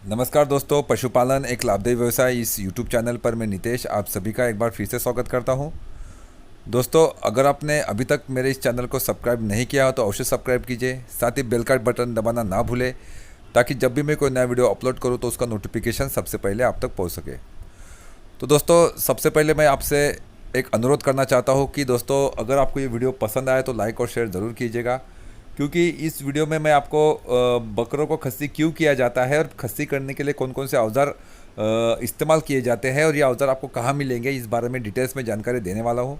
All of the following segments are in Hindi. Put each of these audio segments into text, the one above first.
नमस्कार दोस्तों, पशुपालन एक लाभदायी व्यवसाय इस यूट्यूब चैनल पर मैं नितेश आप सभी का एक बार फिर से स्वागत करता हूं। दोस्तों, अगर आपने अभी तक मेरे इस चैनल को सब्सक्राइब नहीं किया हो तो अवश्य सब्सक्राइब कीजिए। साथ ही बेल का बटन दबाना ना भूलें ताकि जब भी मैं कोई नया वीडियो अपलोड करूं तो उसका नोटिफिकेशन सबसे पहले आप तक पहुंच सके। तो दोस्तों, सबसे पहले मैं आपसे एक अनुरोध करना चाहता हूं कि दोस्तों, अगर आपको ये वीडियो पसंद आए तो लाइक और शेयर ज़रूर कीजिएगा, क्योंकि इस वीडियो में मैं आपको बकरों को खस्सी क्यों किया जाता है और खस्सी करने के लिए कौन कौन से औज़ार इस्तेमाल किए जाते हैं और ये औज़ार आपको कहाँ मिलेंगे, इस बारे में डिटेल्स में जानकारी देने वाला हूँ।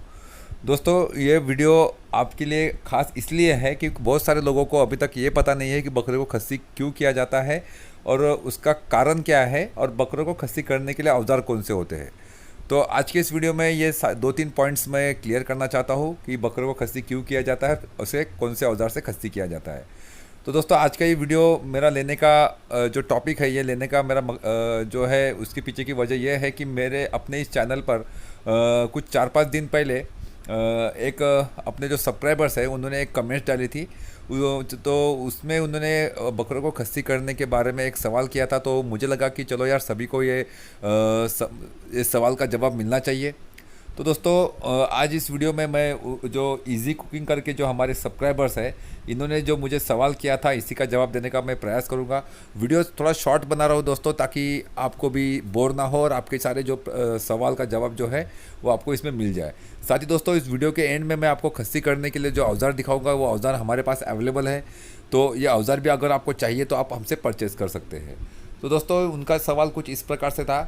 दोस्तों, ये वीडियो आपके लिए ख़ास इसलिए है कि बहुत सारे लोगों को अभी तक ये पता नहीं है कि बकरे को खस्सी क्यों किया जाता है और उसका कारण क्या है और बकरों को खस्सी करने के लिए औज़ार कौन से होते हैं। तो आज के इस वीडियो में ये दो तीन पॉइंट्स मैं क्लियर करना चाहता हूँ कि बकरों को खस्सी क्यों किया जाता है, उसे कौन से औजार से खस्सी किया जाता है। तो दोस्तों, आज का ये वीडियो मेरा लेने का जो टॉपिक है, ये लेने का मेरा जो है उसके पीछे की वजह यह है कि मेरे अपने इस चैनल पर कुछ 4-5 दिन पहले एक अपने जो सब्सक्राइबर्स है उन्होंने एक कमेंट डाली थी। तो उसमें उन्होंने बकरों को खस्सी करने के बारे में एक सवाल किया था। तो मुझे लगा कि चलो यार, सभी को इस सवाल का जवाब मिलना चाहिए। तो दोस्तों, आज इस वीडियो में मैं जो इजी कुकिंग करके जो हमारे सब्सक्राइबर्स हैं, इन्होंने जो मुझे सवाल किया था, इसी का जवाब देने का मैं प्रयास करूंगा। वीडियो थोड़ा शॉर्ट बना रहा हूँ दोस्तों, ताकि आपको भी बोर ना हो और आपके सारे जो सवाल का जवाब जो है वो आपको इसमें मिल जाए। साथ ही दोस्तों, इस वीडियो के एंड में मैं आपको खस्सी करने के लिए जो औजार दिखाऊंगा वो औजार हमारे पास अवेलेबल है। तो ये औजार भी अगर आपको चाहिए तो आप हमसे परचेज़ कर सकते हैं। तो दोस्तों, उनका सवाल कुछ इस प्रकार से था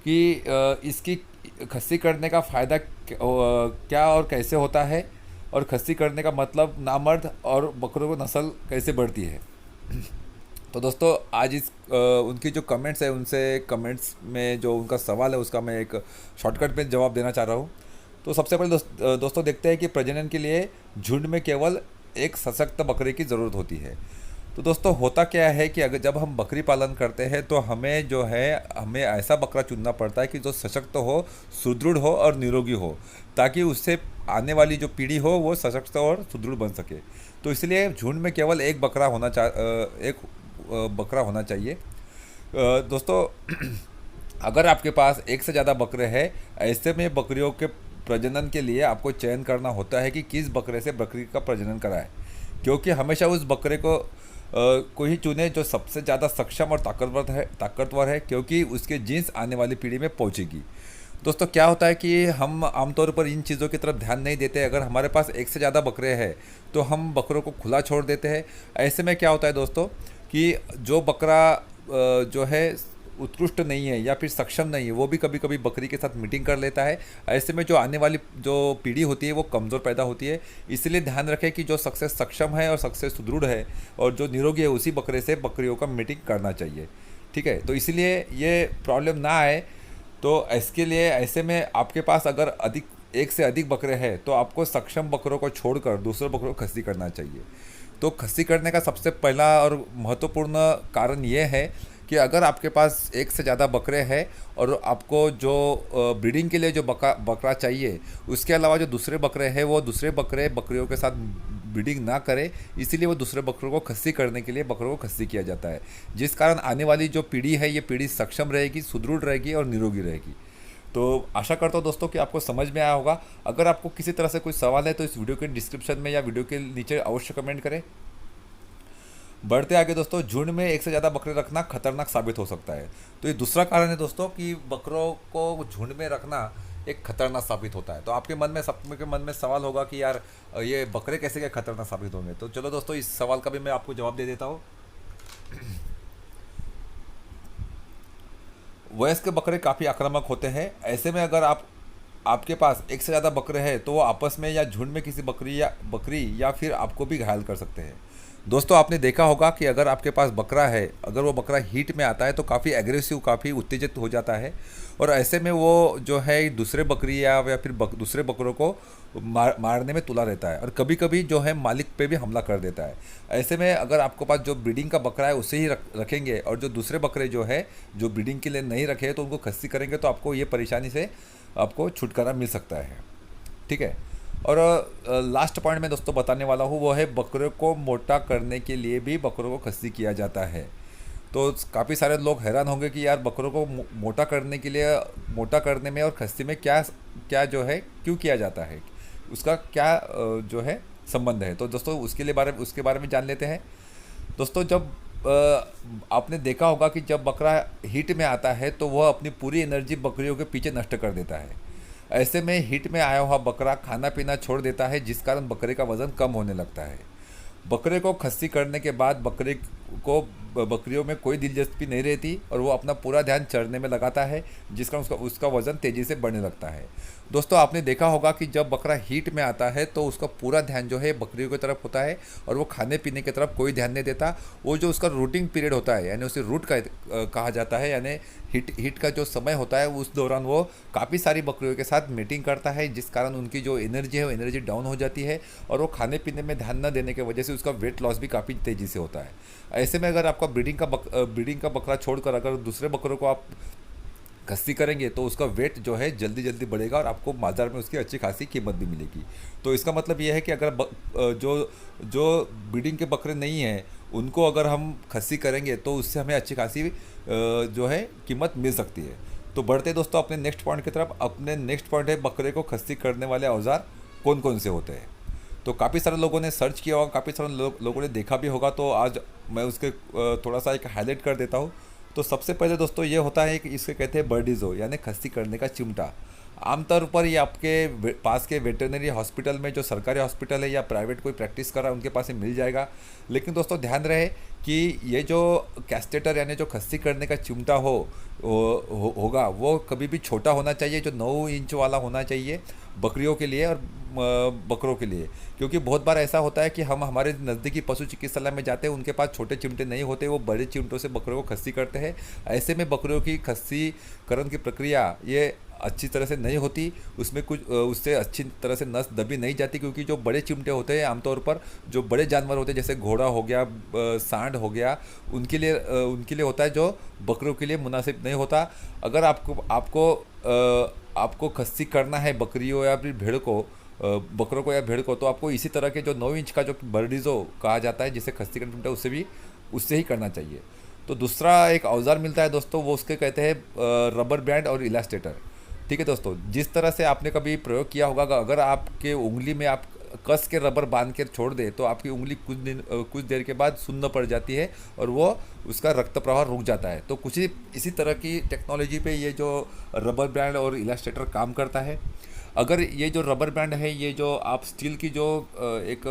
कि इसकी खस्सी करने का फ़ायदा क्या और कैसे होता है, और खस्सी करने का मतलब नामर्द और बकरों को नस्ल कैसे बढ़ती है। तो दोस्तों, आज उनकी जो कमेंट्स है, उनसे कमेंट्स में जो उनका सवाल है उसका मैं एक शॉर्टकट में जवाब देना चाह रहा हूँ। तो सबसे पहले दोस्तों देखते हैं कि प्रजनन के लिए झुंड में केवल एक सशक्त बकरे की ज़रूरत होती है। तो दोस्तों, होता क्या है कि अगर जब हम बकरी पालन करते हैं तो हमें ऐसा बकरा चुनना पड़ता है कि जो सशक्त हो, सुदृढ़ हो और निरोगी हो, ताकि उससे आने वाली जो पीढ़ी हो वो सशक्त और सुदृढ़ बन सके। तो इसलिए झुंड में केवल एक बकरा होना चाहिए। दोस्तों, अगर आपके पास एक से ज़्यादा बकरे हैं, ऐसे में बकरियों के प्रजनन के लिए आपको चयन करना होता है कि किस बकरे से बकरी का प्रजनन कराएं, क्योंकि हमेशा उस बकरे को ही चुने जो सबसे ज़्यादा सक्षम और ताकतवर है, क्योंकि उसके जीन्स आने वाली पीढ़ी में पहुंचेगी। दोस्तों, क्या होता है कि हम आमतौर पर इन चीज़ों की तरफ ध्यान नहीं देते। अगर हमारे पास एक से ज़्यादा बकरे हैं तो हम बकरों को खुला छोड़ देते हैं। ऐसे में क्या होता है दोस्तों कि जो बकरा जो है उत्कृष्ट नहीं है या फिर सक्षम नहीं है, वो भी कभी कभी बकरी के साथ मीटिंग कर लेता है। ऐसे में जो आने वाली जो पीढ़ी होती है वो कमज़ोर पैदा होती है। इसलिए ध्यान रखें कि जो सबसे सक्षम है और सबसे सुदृढ़ है और जो निरोगी है, उसी बकरे से बकरियों का मीटिंग करना चाहिए। ठीक है, तो इसलिए ये प्रॉब्लम ना आए, तो इसके लिए ऐसे में आपके पास अगर एक से अधिक बकरे हैं तो आपको सक्षम बकरों को छोड़कर दूसरे बकरों को खस्सी करना चाहिए। तो खस्सी करने का सबसे पहला और महत्वपूर्ण कारण ये है कि अगर आपके पास एक से ज़्यादा बकरे हैं और आपको जो ब्रीडिंग के लिए जो बकरा चाहिए, उसके अलावा जो दूसरे बकरे हैं वो दूसरे बकरियों के साथ ब्रीडिंग ना करें, इसीलिए वो दूसरे बकरों को खस्सी करने के लिए बकरों को खस्सी किया जाता है। जिस कारण आने वाली जो पीढ़ी है, ये पीढ़ी सक्षम रहेगी, सुदृढ़ रहेगी और निरोगी रहेगी। तो आशा करता हूँ दोस्तों कि आपको समझ में आया होगा। अगर आपको किसी तरह से कोई सवाल है तो इस वीडियो के डिस्क्रिप्शन में या वीडियो के नीचे अवश्य कमेंट करें। बढ़ते आगे दोस्तों, झुंड में एक से ज़्यादा बकरे रखना खतरनाक साबित हो सकता है। तो ये दूसरा कारण है दोस्तों कि बकरों को झुंड में रखना एक खतरनाक साबित होता है। तो सबके मन में सवाल होगा कि यार, ये बकरे कैसे क्या खतरनाक साबित होंगे। तो चलो दोस्तों, इस सवाल का भी मैं आपको जवाब दे देता हूँ। वयस्क बकरे काफ़ी आक्रामक होते हैं। ऐसे में अगर आपके पास एक से ज़्यादा बकरे हैं तो वो आपस में या झुंड में किसी बकरी या फिर आपको भी घायल कर सकते हैं। दोस्तों, आपने देखा होगा कि अगर आपके पास बकरा है, अगर वो बकरा हीट में आता है तो काफ़ी एग्रेसिव, काफ़ी उत्तेजित हो जाता है, और ऐसे में वो जो है दूसरे बकरी या फिर दूसरे बकरों को मारने में तुला रहता है और कभी कभी जो है मालिक पे भी हमला कर देता है। ऐसे में अगर आपके पास जो ब्रीडिंग का बकरा है उसे ही रखेंगे और जो दूसरे बकरे जो ब्रीडिंग के लिए नहीं रखे तो उनको खस्सी करेंगे, तो आपको ये परेशानी से आपको छुटकारा मिल सकता है। ठीक है, और लास्ट पॉइंट में दोस्तों बताने वाला हूँ वो है, बकरे को मोटा करने के लिए भी बकरों को खस्सी किया जाता है। तो काफ़ी सारे लोग हैरान होंगे कि यार बकरों को मोटा करने के लिए, मोटा करने में और खस्सी में क्या क्या जो है क्यों किया जाता है, उसका क्या जो है संबंध है। तो दोस्तों उसके बारे में जान लेते हैं। दोस्तों जब आपने देखा होगा कि जब बकरा हीट में आता है तो वह अपनी पूरी एनर्जी बकरियों के पीछे नष्ट कर देता है। ऐसे में हीट में आया हुआ बकरा खाना पीना छोड़ देता है, जिस कारण बकरे का वज़न कम होने लगता है। बकरे को खस्सी करने के बाद बकरियों में कोई दिलचस्पी नहीं रहती और वो अपना पूरा ध्यान चरने में लगाता है, जिस कारण उसका वज़न तेज़ी से बढ़ने लगता है। दोस्तों आपने देखा होगा कि जब बकरा हीट में आता है तो उसका पूरा ध्यान जो है बकरियों की तरफ होता है और वो खाने पीने की तरफ कोई ध्यान नहीं देता। वो जो उसका रूटिंग पीरियड होता है, यानी उसे रूट का कहा जाता है, यानी हीट का जो समय होता है उस दौरान वो काफ़ी सारी बकरियों के साथ मीटिंग करता है, जिस कारण उनकी जो एनर्जी है वो एनर्जी डाउन हो जाती है और वो खाने पीने में ध्यान न देने की वजह से उसका वेट लॉस भी काफ़ी तेज़ी से होता है। ऐसे में अगर आपका ब्रीडिंग का बकरा छोड़कर अगर दूसरे बकरों को आप खस्सी करेंगे तो उसका वेट जो है जल्दी जल्दी बढ़ेगा और आपको बाज़ार में उसकी अच्छी खासी कीमत भी मिलेगी। तो इसका मतलब ये है कि अगर जो ब्रीडिंग के बकरे नहीं हैं उनको अगर हम खस्सी करेंगे तो उससे हमें अच्छी खासी जो है कीमत मिल सकती है। तो बढ़ते दोस्तों अपने नेक्स्ट पॉइंट की तरफ। अपने नेक्स्ट पॉइंट है बकरे को खस्सी करने वाले औजार कौन कौन से होते हैं। तो काफ़ी सारे लोगों ने सर्च किया होगा, काफ़ी सारे लोगों ने देखा भी होगा, तो आज मैं उसके थोड़ा सा एक हाईलाइट कर देता हूँ। तो सबसे पहले दोस्तों ये होता है कि इसके कहते हैं बर्डिज़ो, यानी खस्सी करने का चिमटा। आमतौर पर ये आपके पास के वेटरनरी हॉस्पिटल में, जो सरकारी हॉस्पिटल है या प्राइवेट कोई प्रैक्टिस कर रहा है उनके पास ही मिल जाएगा। लेकिन दोस्तों ध्यान रहे कि ये जो कैस्टेटर यानी जो खस्सी करने का चिमटा होगा वो कभी भी छोटा होना चाहिए, जो 9 इंच वाला होना चाहिए बकरियों के लिए और बकरों के लिए। क्योंकि बहुत बार ऐसा होता है कि हम हमारे नज़दीकी पशु चिकित्सालय में जाते हैं, उनके पास छोटे चिमटे नहीं होते, वो बड़े चिमटों से बकरियों को खस्सी करते हैं। ऐसे में बकरियों की खस्सीकरण की प्रक्रिया ये अच्छी तरह से नहीं होती, उसमें कुछ उससे अच्छी तरह से नस दबी नहीं जाती, क्योंकि जो बड़े चिमटे होते हैं आमतौर पर जो बड़े जानवर होते हैं जैसे घोड़ा हो गया, सांड हो गया, उनके लिए होता है, जो बकरियों के लिए मुनासिब नहीं होता। अगर आपको खस्सी करना है बकरियों या फिर बकरों को या भेड़ को, तो आपको इसी तरह के जो 9 इंच का जो बर्डिज़ो कहा जाता है जिसे खस्सी करना चिमटा, उससे ही करना चाहिए। तो दूसरा एक औजार मिलता है दोस्तों, वो उसके कहते हैं रबर बैंड और इलास्टेटर। ठीक है दोस्तों, जिस तरह से आपने कभी प्रयोग किया होगा, अगर आपके उंगली में आप कस के रबर बांध के छोड़ दे तो आपकी उंगली कुछ देर के बाद सुन्न पड़ जाती है और वो उसका रक्त प्रवाह रुक जाता है। तो कुछ इसी तरह की टेक्नोलॉजी पे ये जो रबर बैंड और इलास्टेटर काम करता है। अगर ये जो रबर बैंड है, ये जो आप स्टील की जो एक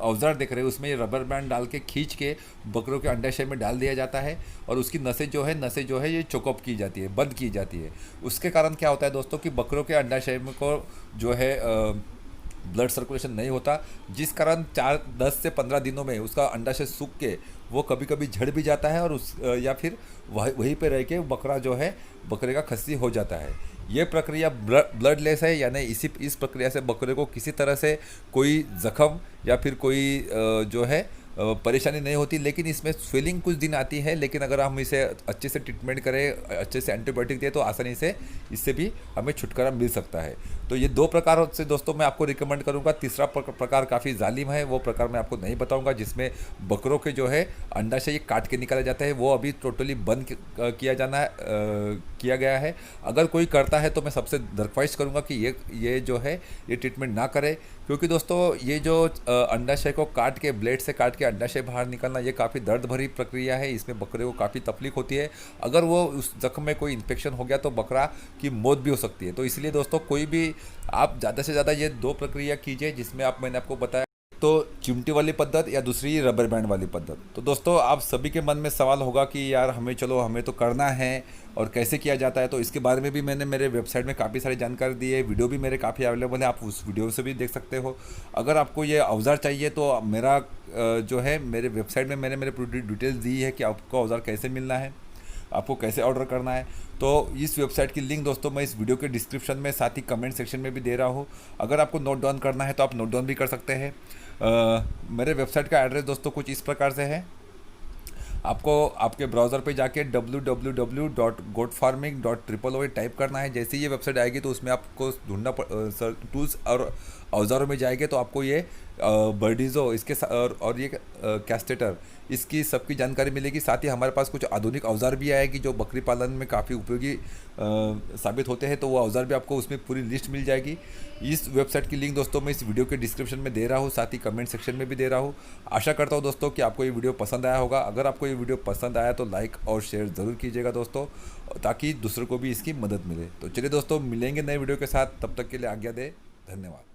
औजार देख रहे हैं, उसमें ये रबर बैंड डाल के खींच के बकरों के अंडाशय में डाल दिया जाता है और उसकी नसें जो है ये चोकअप की जाती है, बंद की जाती है। उसके कारण क्या होता है दोस्तों कि बकरों के अंडाशय में को जो है ब्लड सर्कुलेशन नहीं होता, जिस कारण 10 से 15 दिनों में उसका अंडाशय सूख के वो कभी कभी झड़ भी जाता है और या फिर वहीं पे रह के बकरे का खस्सी हो जाता है। ये प्रक्रिया ब्लडलेस है, यानी इस प्रक्रिया से बकरे को किसी तरह से कोई जख्म या फिर कोई जो है परेशानी नहीं होती। लेकिन इसमें स्वेलिंग कुछ दिन आती है, लेकिन अगर हम इसे अच्छे से ट्रीटमेंट करें, अच्छे से एंटीबायोटिक दें, तो आसानी से इससे भी हमें छुटकारा मिल सकता है। तो ये 2 प्रकार से दोस्तों मैं आपको रिकमेंड करूंगा। तीसरा प्रकार काफ़ी जालिम है, वो प्रकार मैं आपको नहीं बताऊंगा, जिसमें बकरों के जो है अंडाशय काट के निकाला जाता है। वो अभी टोटली बंद किया गया है। अगर कोई करता है तो मैं सबसे दरख्वास्त करूंगा कि ये जो है ये ट्रीटमेंट ना करे, क्योंकि दोस्तों ये जो अंडाशय को काट के, ब्लेड से काट के अंडाशय बाहर निकालना, ये काफ़ी दर्द भरी प्रक्रिया है। इसमें बकरे को काफ़ी तकलीफ होती है। अगर वो उस जख्म में कोई इन्फेक्शन हो गया तो बकरा की मौत भी हो सकती है। तो इसलिए दोस्तों कोई भी आप ज़्यादा से ज़्यादा ये 2 प्रक्रिया कीजिए जिसमें मैंने आपको बताया, तो चिमटी वाली पद्धत या दूसरी रबर बैंड वाली पद्धत। तो दोस्तों आप सभी के मन में सवाल होगा कि यार हमें तो करना है और कैसे किया जाता है। तो इसके बारे में भी मैंने मेरे वेबसाइट में काफ़ी सारी जानकारी दी है, वीडियो भी मेरे काफ़ी अवेलेबल है, आप उस वीडियो से भी देख सकते हो। अगर आपको ये औजार चाहिए तो मेरा जो है मेरे वेबसाइट में मैंने मेरे पूरी डिटेल्स दी है कि आपको औजार कैसे मिलना है, आपको कैसे ऑर्डर करना है। तो इस वेबसाइट की लिंक दोस्तों मैं इस वीडियो के डिस्क्रिप्शन में, साथ ही कमेंट सेक्शन में भी दे रहा हूँ। अगर आपको नोट डाउन करना है तो आप नोट डाउन भी कर सकते हैं। मेरे वेबसाइट का एड्रेस दोस्तों कुछ इस प्रकार से है। आपको आपके ब्राउज़र पे जाके www.goatfarming.000 टाइप करना है। जैसे ही ये वेबसाइट आएगी तो उसमें आपको ढूंढना टूल्स और औजारों में जाएंगे तो आपको ये बर्डीज़ो इसके और ये कैस्टेटर, इसकी सबकी जानकारी मिलेगी। साथ ही हमारे पास कुछ आधुनिक औजार भी आएगी जो बकरी पालन में काफ़ी उपयोगी साबित होते हैं, तो वो औजार भी आपको उसमें पूरी लिस्ट मिल जाएगी। इस वेबसाइट की लिंक दोस्तों मैं इस वीडियो के डिस्क्रिप्शन में दे रहा हूँ, साथ ही कमेंट सेक्शन में भी दे रहा हूँ। आशा करता हूँ दोस्तों कि आपको ये वीडियो पसंद आया होगा। अगर आपको ये वीडियो पसंद आया तो लाइक और शेयर ज़रूर कीजिएगा दोस्तों, ताकि दूसरों को भी इसकी मदद मिले। तो चलिए दोस्तों, मिलेंगे नए वीडियो के साथ, तब तक के लिए आज्ञा दें। धन्यवाद।